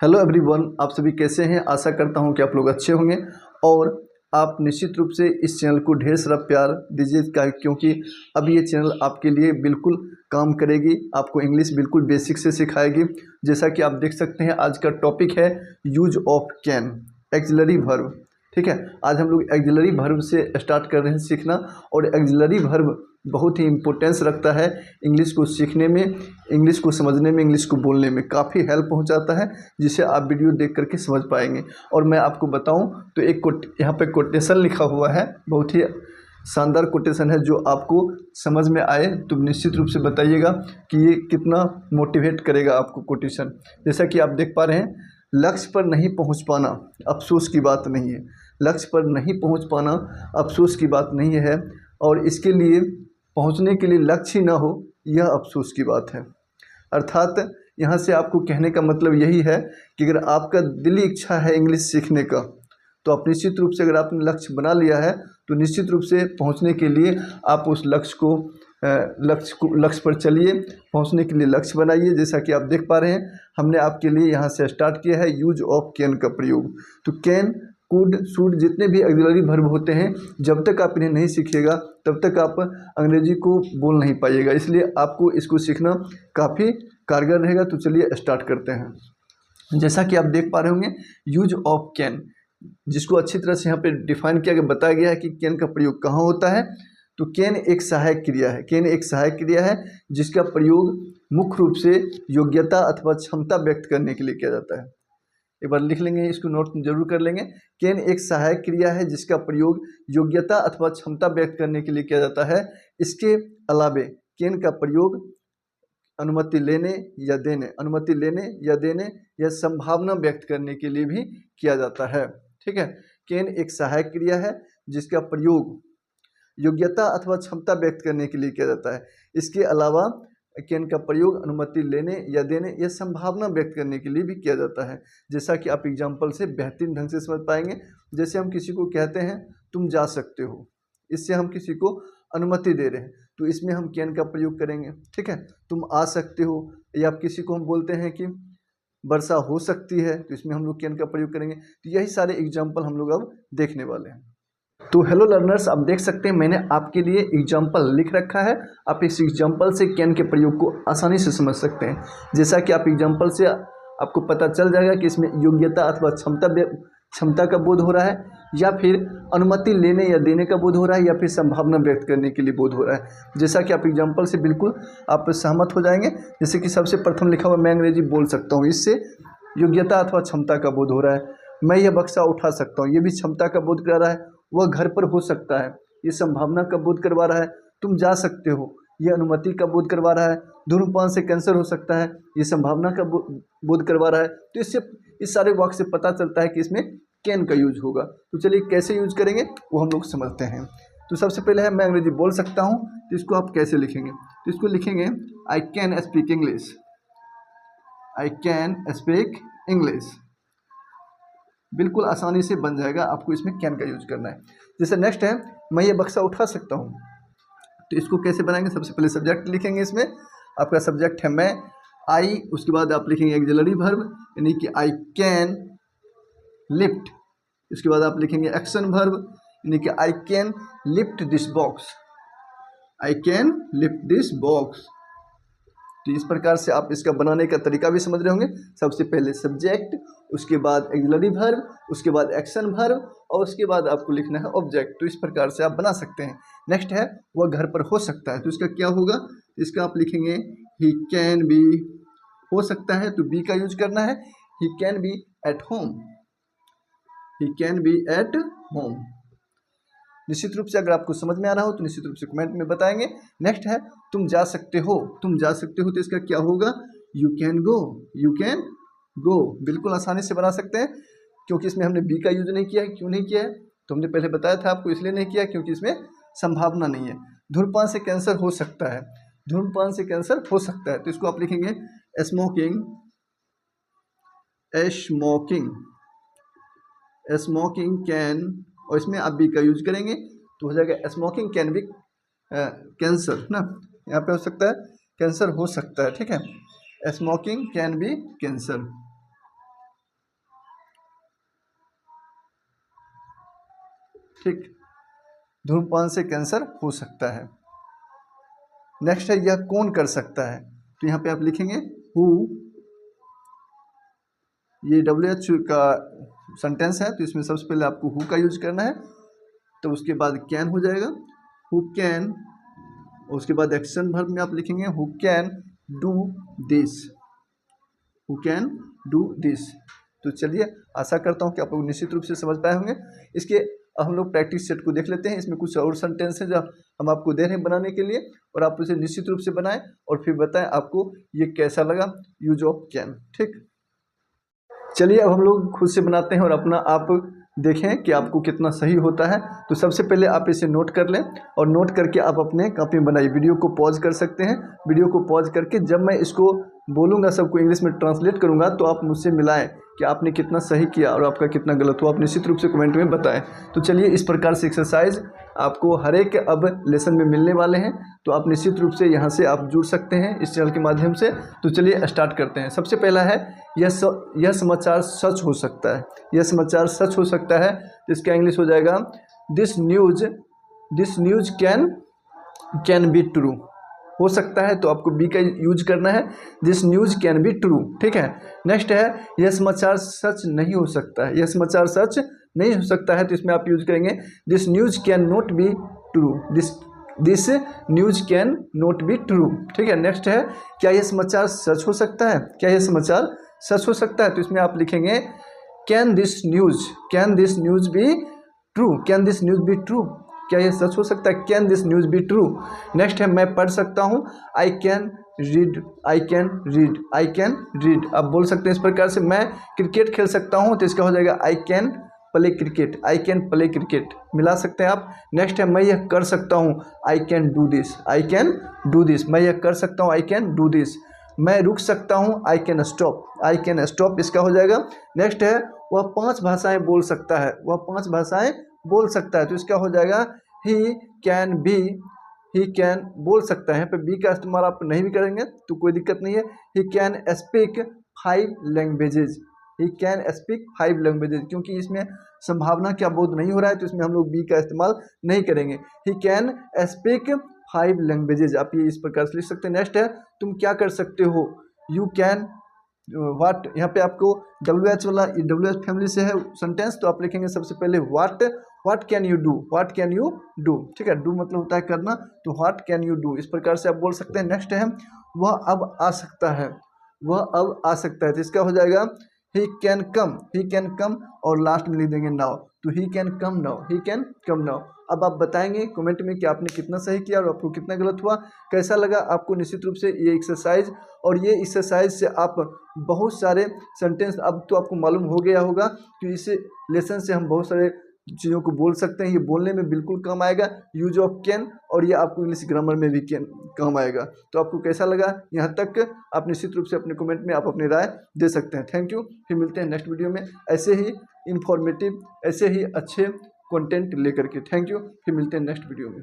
Hello everyone, आप सभी कैसे हैं। आशा करता हूं कि आप लोग अच्छे होंगे और आप निश्चित रूप से इस चैनल को ढेर सारा प्यार दीजिए क्योंकि अब ये चैनल आपके लिए बिल्कुल काम करेगी। आपको इंग्लिश बिल्कुल बेसिक से सिखाएगी। जैसा कि आप देख सकते हैं, आज का टॉपिक है use of can, axillary verb. ठीक है, आज हम लोग एक्सिलरी वर्ब से स्टार्ट कर रहे हैं सीखना। और एक्सिलरी वर्ब बहुत ही इम्पोर्टेंस रखता है इंग्लिश को सीखने में, इंग्लिश को समझने में, इंग्लिश को बोलने में काफ़ी हेल्प पहुंचाता है, जिसे आप वीडियो देख करके समझ पाएंगे। और मैं आपको बताऊं तो एक यहाँ पे कोटेशन लिखा हुआ है, बहुत ही शानदार कोटेशन है। जो आपको समझ में आए तो निश्चित रूप से बताइएगा कि ये कितना मोटिवेट करेगा आपको कोटेशन। जैसा कि आप देख पा रहे हैं, लक्ष्य पर नहीं पहुँच पाना अफसोस की बात नहीं है। लक्ष्य पर नहीं पहुँच पाना अफसोस की बात नहीं है, और इसके लिए पहुंचने के लिए लक्ष्य ही ना हो, यह अफसोस की बात है। अर्थात यहाँ से आपको कहने का मतलब यही है कि अगर आपका दिली इच्छा है इंग्लिश सीखने का, तो आप निश्चित रूप से अगर आपने लक्ष्य बना लिया है तो निश्चित रूप से पहुँचने के लिए आप उस लक्ष्य पर चलिए। पहुँचने के लिए लक्ष्य बनाइए। जैसा कि आप देख पा रहे हैं, हमने आपके लिए यहाँ से स्टार्ट किया है यूज ऑफ कैन का प्रयोग। तो कैन, कुड, शुड जितने भी ऑक्सिलरी वर्ब होते हैं, जब तक आप इन्हें नहीं सीखिएगा तब तक आप अंग्रेजी को बोल नहीं पाइएगा। इसलिए आपको इसको सीखना काफ़ी कारगर रहेगा। तो चलिए स्टार्ट करते हैं। जैसा कि आप देख पा रहे होंगे, यूज ऑफ कैन, जिसको अच्छी तरह से यहाँ पे डिफाइन किया गया, बताया गया है कि कैन का प्रयोग कहाँ होता है। तो कैन एक सहायक क्रिया है। कैन एक सहायक क्रिया है जिसका प्रयोग मुख्य रूप से योग्यता अथवा क्षमता व्यक्त करने के लिए किया जाता है। एक बार लिख लेंगे, इसको नोट जरूर कर लेंगे। कैन एक सहायक क्रिया है जिसका प्रयोग योग्यता अथवा क्षमता व्यक्त करने के लिए किया जाता है। इसके अलावे कैन का प्रयोग अनुमति लेने या देने या संभावना व्यक्त करने के लिए भी किया जाता है। ठीक है, कैन एक सहायक क्रिया है जिसका प्रयोग योग्यता अथवा क्षमता व्यक्त करने के लिए किया जाता है। इसके अलावा कैन का प्रयोग अनुमति लेने या देने या संभावना व्यक्त करने के लिए भी किया जाता है। जैसा कि आप एग्जाम्पल से बेहतरीन ढंग से समझ पाएंगे। जैसे हम किसी को कहते हैं तुम जा सकते हो, इससे हम किसी को अनुमति दे रहे हैं, तो इसमें हम कैन का प्रयोग करेंगे। ठीक है, तुम आ सकते हो, या आप किसी को हम बोलते हैं कि वर्षा हो सकती है, तो इसमें हम लोग कैन का प्रयोग करेंगे। तो यही सारे एग्जाम्पल हम लोग अब देखने वाले हैं। तो हेलो लर्नर्स, आप देख सकते हैं मैंने आपके लिए एग्जाम्पल लिख रखा है। आप इस एग्जाम्पल से कैन के प्रयोग को आसानी से समझ सकते हैं। जैसा कि आप एग्जाम्पल से आपको पता चल जाएगा कि इसमें योग्यता अथवा क्षमता का बोध हो रहा है, या फिर अनुमति लेने या देने का बोध हो रहा है, या फिर संभावना व्यक्त करने के लिए बोध हो रहा है। जैसा कि आप एग्जाम्पल से बिल्कुल आप सहमत हो जाएंगे। जैसे कि सबसे प्रथम लिखा हुआ मैं अंग्रेजी बोल सकता हूँ, इससे योग्यता अथवा क्षमता का बोध हो रहा है। मैं यह बक्सा उठा सकता हूँ, ये भी क्षमता का बोध करा रहा है। वह घर पर हो सकता है, ये संभावना का बोध करवा रहा है। तुम जा सकते हो, ये अनुमति का बोध करवा रहा है। धूम्रपान से कैंसर हो सकता है, ये संभावना का बोध करवा रहा है। तो इससे इस सारे वाक्य से पता चलता है कि इसमें कैन का यूज होगा। तो चलिए कैसे यूज करेंगे वो हम लोग समझते हैं। तो सबसे पहले है मैं अंग्रेजी बोल सकता हूँ, तो इसको आप कैसे लिखेंगे। तो इसको लिखेंगे I can speak English, I can speak English. बिल्कुल आसानी से बन जाएगा, आपको इसमें कैन का यूज करना है। जैसे नेक्स्ट है मैं ये बक्सा उठा सकता हूँ, तो इसको कैसे बनाएंगे। सबसे पहले सब्जेक्ट लिखेंगे, इसमें आपका सब्जेक्ट है मैं, आई, उसके बाद आप लिखेंगे एक्सिलरी वर्ब यानी कि आई कैन लिफ्ट। इसके बाद आप लिखेंगे एक्शन वर्ब यानी कि I can lift this box, I can lift this box. तो इस प्रकार से आप इसका बनाने का तरीका भी समझ रहे होंगे। सबसे पहले सब्जेक्ट, उसके बाद एक्सिलरी वर्ब, उसके बाद एक्शन वर्ब, और उसके बाद आपको लिखना है ऑब्जेक्ट। तो इस प्रकार से आप बना सकते हैं। नेक्स्ट है वह घर पर हो सकता है, तो इसका क्या होगा। इसका आप लिखेंगे ही कैन बी, हो सकता है तो बी का यूज करना है। He can be at home, he can be at home. निश्चित रूप से अगर आपको समझ में आ रहा हो तो निश्चित रूप से कमेंट में बताएंगे। नेक्स्ट है तुम जा सकते हो, तुम जा सकते हो, तो इसका क्या होगा you can go, you can go. बिल्कुल आसानी से बना सकते हैं, क्योंकि इसमें हमने बी का यूज नहीं किया है। क्यों नहीं किया है तो हमने पहले बताया था आपको, इसलिए नहीं किया क्योंकि इसमें संभावना नहीं है। धूम्रपान से कैंसर हो सकता है, धूम्रपान से कैंसर हो सकता है, तो इसको आप लिखेंगे स्मोकिंग, स्मोकिंग, स्मोकिंग कैन, और इसमें आप बी का यूज करेंगे तो हो जाएगा स्मोकिंग कैन बी कैंसर ना, यहाँ पे हो सकता है कैंसर हो सकता है। ठीक है, स्मोकिंग कैन बी कैंसर। ठीक, धूम्रपान से कैंसर हो सकता है। नेक्स्ट है यह कौन कर सकता है, तो यहाँ पे आप लिखेंगे हु, ये WHO का सेंटेंस है तो इसमें सबसे पहले आपको हु का यूज करना है, तो उसके बाद कैन हो जाएगा, हु कैन, उसके बाद एक्शन वर्ब में आप लिखेंगे who can do this, who can do this. तो चलिए आशा करता हूँ कि आप लोग निश्चित रूप से समझ पाए होंगे। इसके हम लोग प्रैक्टिस सेट को देख लेते हैं। इसमें कुछ और सेंटेंस है जो हम आपको दे रहे हैं बनाने के लिए, और आप उसे निश्चित रूप से बनाएं और फिर बताएं आपको ये कैसा लगा यूज ऑफ कैन। ठीक, चलिए अब हम लोग खुद से बनाते हैं और अपना आप देखें कि आपको कितना सही होता है। तो सबसे पहले आप इसे नोट कर लें और नोट करके आप अपने कॉपी में बनाइए। वीडियो को पॉज कर सकते हैं, वीडियो को पॉज करके जब मैं इसको बोलूँगा सबको इंग्लिश में ट्रांसलेट करूँगा तो आप मुझसे मिलाएं कि आपने कितना सही किया और आपका कितना गलत हुआ, आप निश्चित रूप से कमेंट में बताएं। तो चलिए इस प्रकार से एक्सरसाइज आपको हर एक अब लेसन में मिलने वाले हैं, तो आप निश्चित रूप से यहाँ से आप जुड़ सकते हैं इस चैनल के माध्यम से। तो चलिए स्टार्ट करते हैं। सबसे पहला है यह समाचार सच हो सकता है, यह समाचार सच हो सकता है, इसका इंग्लिश हो जाएगा this news can be true. हो सकता है तो आपको बी का यूज करना है, this news can be true. ठीक है, नेक्स्ट है यह समाचार सच नहीं हो सकता है, यह समाचार सच नहीं हो सकता है, तो इसमें आप यूज करेंगे this news can not be true, this news can not be true. ठीक है, नेक्स्ट है क्या यह समाचार सच हो सकता है, क्या यह समाचार सच हो सकता है, तो इसमें आप लिखेंगे can this news be true, can this news be true, क्या यह सच हो सकता है, can this news be true. Next है मैं पढ़ सकता हूँ, आई कैन रीड। आप बोल सकते हैं इस प्रकार से मैं क्रिकेट खेल सकता हूँ, तो इसका हो जाएगा आई कैन प्ले क्रिकेट, मिला सकते हैं आप। नेक्स्ट है मैं यह कर सकता हूँ, आई कैन डू दिस, मैं यह कर सकता हूँ, आई कैन डू दिस। मैं रुक सकता हूँ, आई कैन स्टॉप, इसका हो जाएगा। नेक्स्ट है वह 5 भाषाएं बोल सकता है, बोल सकता है, तो इसका हो जाएगा ही कैन बोल सकता है। यहाँ पे बी का इस्तेमाल आप नहीं भी करेंगे तो कोई दिक्कत नहीं है। ही कैन स्पीक 5 लैंग्वेजेज, क्योंकि इसमें संभावना क्या बोध नहीं हो रहा है, तो इसमें हम लोग बी का इस्तेमाल नहीं करेंगे। ही कैन स्पीक 5 लैंग्वेजेज, आप ये इस प्रकार से लिख सकते हैं। नेक्स्ट है तुम क्या कर सकते हो, यू कैन व्हाट, यहाँ पे आपको WH वाला WH फैमिली से है सेंटेंस, तो आप लिखेंगे सबसे पहले व्हाट कैन यू डू। ठीक है, डू मतलब होता है करना, तो व्हाट कैन यू डू, इस प्रकार से आप बोल सकते हैं। नेक्स्ट है वह अब आ सकता है, तो इसका हो जाएगा ही कैन कम, और लास्ट में लिख देंगे नाउ, तो ही कैन कम नाउ। अब आप बताएंगे कमेंट में कि आपने कितना सही किया और आपको कितना गलत हुआ, कैसा लगा आपको। निश्चित रूप से ये एक्सरसाइज, और ये एक्सरसाइज से आप बहुत सारे सेंटेंस अब तो आपको मालूम हो गया होगा कि इस लेसन से हम बहुत सारे चीज़ों को बोल सकते हैं। ये बोलने में बिल्कुल काम आएगा यूज ऑफ कैन, और ये आपको इंग्लिश ग्रामर में भी काम आएगा। तो आपको कैसा लगा यहाँ तक आप निश्चित रूप से अपने कमेंट में आप अपनी राय दे सकते हैं। थैंक यू, फिर मिलते हैं नेक्स्ट वीडियो में ऐसे ही इंफॉर्मेटिव, ऐसे ही अच्छे कंटेंट लेकर के। थैंक यू, फिर मिलते हैं नेक्स्ट वीडियो में।